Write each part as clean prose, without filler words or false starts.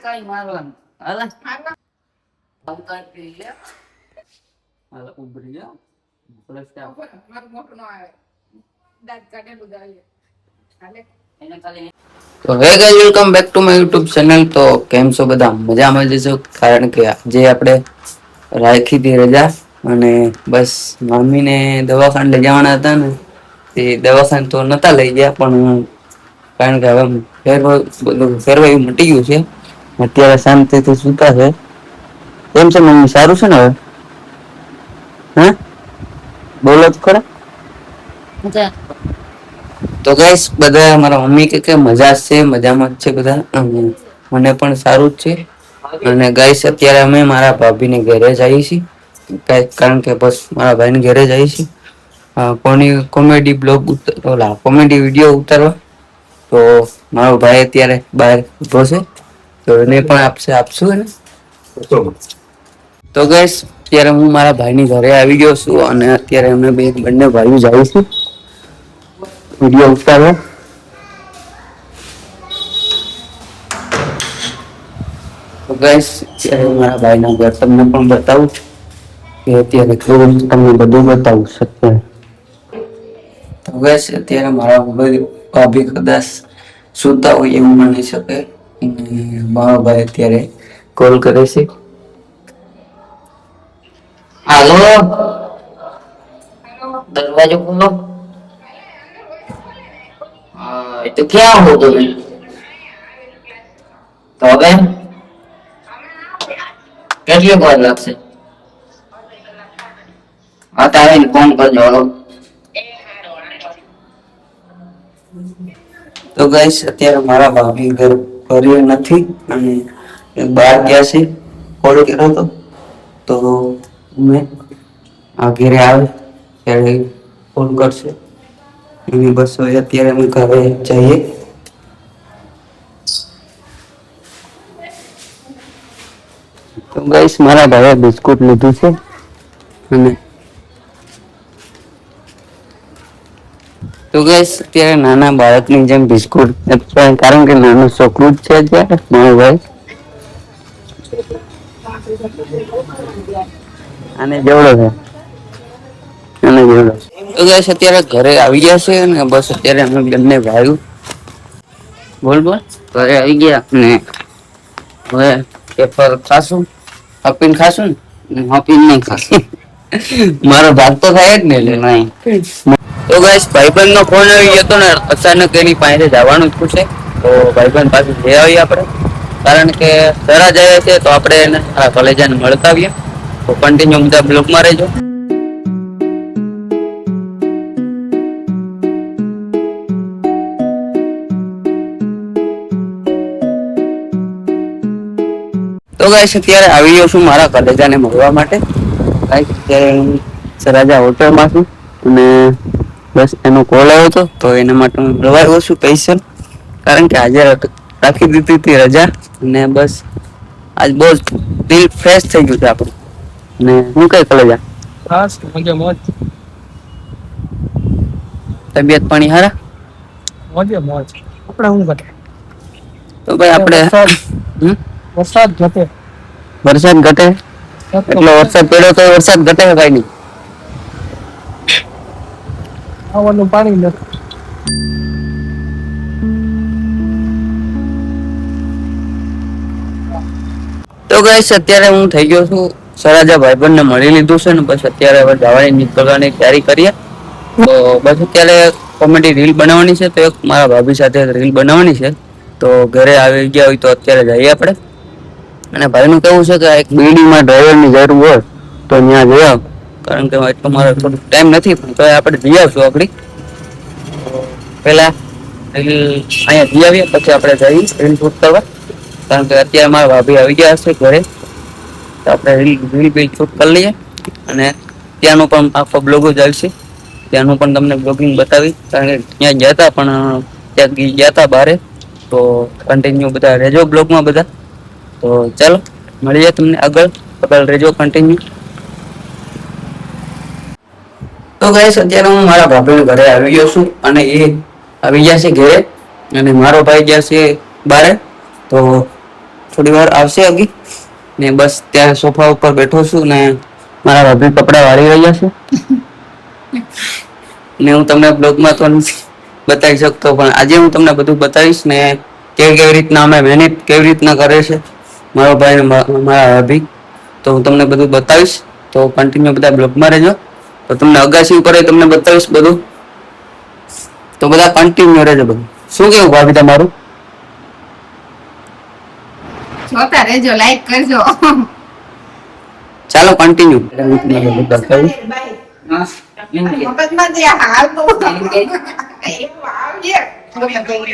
કઈ મારવાનું હાલ હાલ ઉભરી જાઓ પ્લસ મારું મોટું ન આવે દાંત કાઢેલું જાય હાલે એને ખાલી તો હે guys welcome back to my YouTube channel. તો કેમ છો બધા? મજામાં જશો, કારણ કે આજે આપણે રાખી હતી રજા અને બસ મમ્મીને દવાખાને લઈ જવાના હતા ને તે દવાખાને તો નતા લઈ ગયા, પણ કારણ કે હવે ફેરવાયું મટી ગયું છે. અત્યારે શાંતિથી સૂતા છે. કેમ છે મમ્મી, સારું છે ને હવે? હા બોલો તો ખરા. તો ગાઈસ બધા મારા મમ્મી કે મજા છે, મજામાં જ છે બધા, મને પણ સારું જ છે. અને ગાઈસ અત્યારે અમે મારા ભાભીને ઘરે જઈએ છીએ, કારણ કે બસ મારા ભાઈને ઘરે જઈએ છીએ કોમેડી બ્લોગ કોમેડી વિડીયો ઉતારવા. તો મારો ભાઈ અત્યારે બહાર ઉભો છે, તો એને પણ આપશું ને. તો ગાઈસ અત્યારે હું મારા ભાઈની ઘરે આવી ગયો છું અને અત્યારે અમે બંને ભાઈઓ જઈશું વિડીયો ઉતારવા. તો ગાઈસ અત્યારે મારા ભાઈના ઘર તમને પણ બતાવું કે અત્યારે કેવું તમને બધું બતાવું શકते हैं. તો ગાઈસ અત્યારે મારા ભાભી કદાચ સુતા હોય એવું બની શકે, મારો ભાઈ અત્યારે કોલ કરે છે. હાલો, દરવાજો ખોલો. હા તો ક્યાં હો તમે? તો હવે કેટલી વાર લાગશે? હા તો આવીને ફોન કરજો. હાલો. તો ગાઈસ અત્યારે મારા ભાભી ઘરે નથી અને બહાર ગયા છે. કોલ કર્યો હતો તો મેં ઘરે આવે ત્યારે ફોન કરશે. બસ અત્યારે અમે ઘરે જઈએ. તો ગાઈસ મારા ભાઈએ બિસ્કુટ લીધું છે અને તો ગાઈસ અત્યારે નાના બાળકની જેમ બિસ્કુટ, કારણ કે નાનું છોકરું જ છે અત્યારે મારો ભાઈ, અને જેવડો છે અને જેવડો. તો ગાઈસ અત્યારે ઘરે આવી ગયા છે અને બસ અત્યારે અમે બંને ભાઈ બોલ ઘરે આવી ગયા ને હવે પેપર ખાશું, હપીને ખાશું ને હપીને નહીં ખાશું. મારો ભાગ તો થાય જ ને એટલે નહીં. તો ગાઈસ ભાઈબંધ નો ફોન આવી ગયો હતો ને અચાનક એની પાસે જવાનું જ છે, તો ભાઈબંધ પાસે જઈ આવીએ આપણે, કારણ કે સરા જાય છે તો આપણે એને કોલેજને મળતા આવીએ. તો કન્ટિન્યુ બધા બ્લોગમાં રહેજો. તો ગાઈસ અત્યારે આવી ગયો છું મારા કલેજાને મળવા માટે. ગાઈસ અત્યારે હું સરાજા હોટલમાં છું અને બસ એનો કોલ આવ્યો હતો તો એના માટે હું મળવા આવ્યો છું સ્પેશિયલ, કારણ કે આજે રાખી દીધી હતી રજા અને બસ આજ બહુ દિલ ફ્રેશ થઈ ગયું છે આપણું. ને હું કઈ કલેજા ખાસ મજે મોજ, તબિયત પાણી હારા મોજે મોજ. આપણે શું ઘટે તો ભાઈ આપણે વરસાદ ઘટે એટલે વરસાદ પડ્યો તો વરસાદ ઘટે કઈ નહીં, આવવાનું પાણી નથી. તો ગાઈસ અત્યારે હું થઈ ગયો છું સરાજા ભાઈબંધને મળી લીધું છે ને બસ અત્યારે હવે જવાની નીકળવાની તૈયારી કરીએ. તો બસ અત્યારે કોમેડી રીલ બનાવવાની છે, તો એક મારા ભાભી સાથે રીલ બનાવવાની છે. તો ઘરે આવી ગયા હોય તો અત્યારે જઈએ આપણે. અને ભાઈનું કેવું છે કે એક બીડીમાં ડ્રાઈવરની જરૂર હોય તો ત્યાં જઈ આવ, કારણ કે એટલો મારો થોડું ટાઈમ નથી, પણ તો આપણે જઈ આવશું આપણી પેલા અહીંયા જઈ આવીએ પછી આપણે જઈ રીલ શૂટ કરવા, કારણ કે અત્યારે મારા ભાભી આવી ગયા હશે ઘરે, તો આપણે રીલ બી શૂટ કરી લઈએ અને ત્યાંનું પણ આખો બ્લોગ જ આવશે, ત્યાંનું પણ તમને બ્લોગિંગ બતાવી, કારણ કે ત્યાં ગયા હતા પણ ત્યાં ગયા હતા બારે. તો કન્ટિન્યુ બધા રહેજો બ્લોગમાં બધા. તો ચાલો મળીએ તમને આગળ રહેજો કન્ટિન્યુ. તો ગાઈસ અત્યારે હું મારા ભાભીના ઘરે આવી ગયો છું અને એ આવી ગયા છે ઘરે, અને મારો ભાઈ ગયા છે બારે, તો થોડી વાર આવશે અગી. ને બસ ત્યાં સોફા ઉપર બેઠો છું ને મારા ભાભી કપડા વાળી રહ્યા છે. ને હું તમને બ્લોગમાં તો નથી બતાવી શકતો, પણ આજે હું તમને બધું બતાવીશ ને કેવી કેવી રીતના અમે મહેનત કેવી રીતના કરે છે મારો ભાઈ ને મારા ભાભી, તો હું તમને બધું બતાવીશ. તો કન્ટિન્યુ બધા બ્લોગમાં રહેજો. તો તમને અગાસી ઉપર તમને બતાવીશ બધું, તો બધા કન્ટિન્યુ રહેજો બધું. શું કેવું ભાભી તમારું? જોતા રહેજો, લાઈક કરજો. ચાલો કન્ટિન્યુ. મગજમાં જે હાલતું એવું આવજે.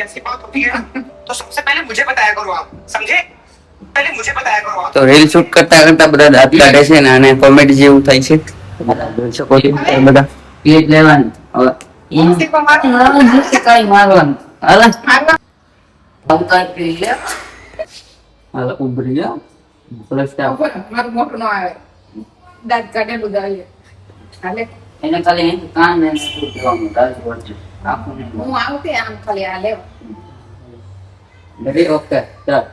ऐसी बात होती है तो सबसे पहले मुझे बताया करो आप, समझे? पहले मुझे बताया करो आप. તો રીલ શૂટ કરતા કરતા બધા દાંત કાઢે છે ને અને કોમેડી જેવું થાય છે. જોઈ શકો છો બધા. પ્લેટ લેવાની હવે મસ્તી પર મારું કઈ મારવાનું હાલો મારવા અવતાર પી લે હાલો ઉભરી જા પ્લસ મારું મોટું ન આવે. દાંત કાઢેલું જ આવે. હાલે એને ખાલી કાન ને શું કહેવાનું દાંત વચ્ચે આખું ને હું આવતી આમ ખાલી આ લેવ. બધી ઓકે ચાલ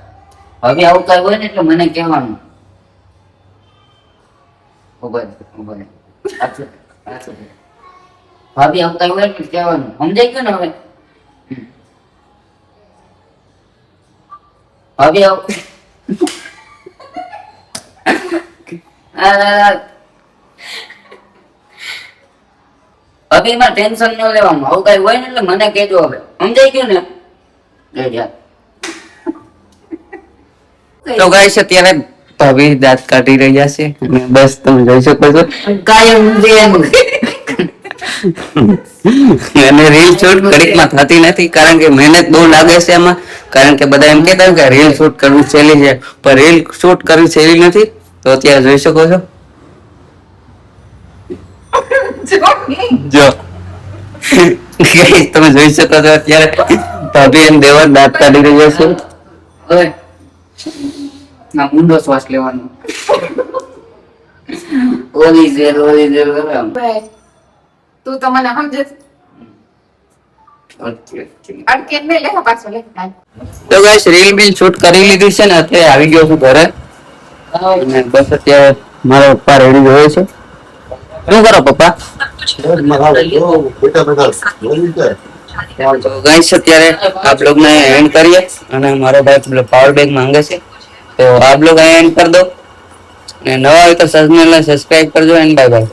હવે આવું કઈ હોય ને એટલે મને કહેવાનું. ઉભા ભાભી આવું કઈ હોય એટલે કહેવાનું. સમજાઈ ગયું ને હવે? ભાભી આવું ભાભી માં ટેન્શન ન લેવાનું. આવું કઈ હોય ને એટલે મને કહેજો હવે. સમજાઈ ગયું ને? તો ગાઈસ અત્યારે ભાભી દાંત કાઢી રહ્યા છે અને બસ તમે જોઈ શકો છો કાયમ અને રીલ શૂટ ઘડીકમાં થતી નથી, કારણ કે મહેનત બહુ લાગે છે એમાં. કારણ કે બધા એમ કહેતા હોય કે રીલ શૂટ કરવું સહેલી છે, પણ રીલ શૂટ કરવી સહેલી નથી. તો અત્યારે જોઈ શકો છો જો ગાઈસ તમે જોઈ શકો છો અત્યારે ભાભી એમ દેવર દાંત કાઢી રહ્યા છે. ઓય ના ઊંડો શ્વાસ લેવાનો. ઓલી જેલ કરે આમ. તું તો મને સમજે અડકે ને લે પાછો લે. તો ગાઈસ રીલ બિલ શૂટ કરી લીધી છે ને અત્યારે આવી ગયો છું ઘરે. અને બસ અત્યારે મારા પપ્પા રેડી હોય છે. શું કરો પપ્પા? તો ગાઈસ અત્યારે આ બ્લોગ ને એન્ડ કરીએ અને મારો ભાઈ પાવર બેંક માંગે છે, તો આ બ્લોગ અહીં એન્ડ કરી દો. અને નવા હોય તો ચેનલને સબસ્ક્રાઇબ કરજો એન્ડ બાય બાય.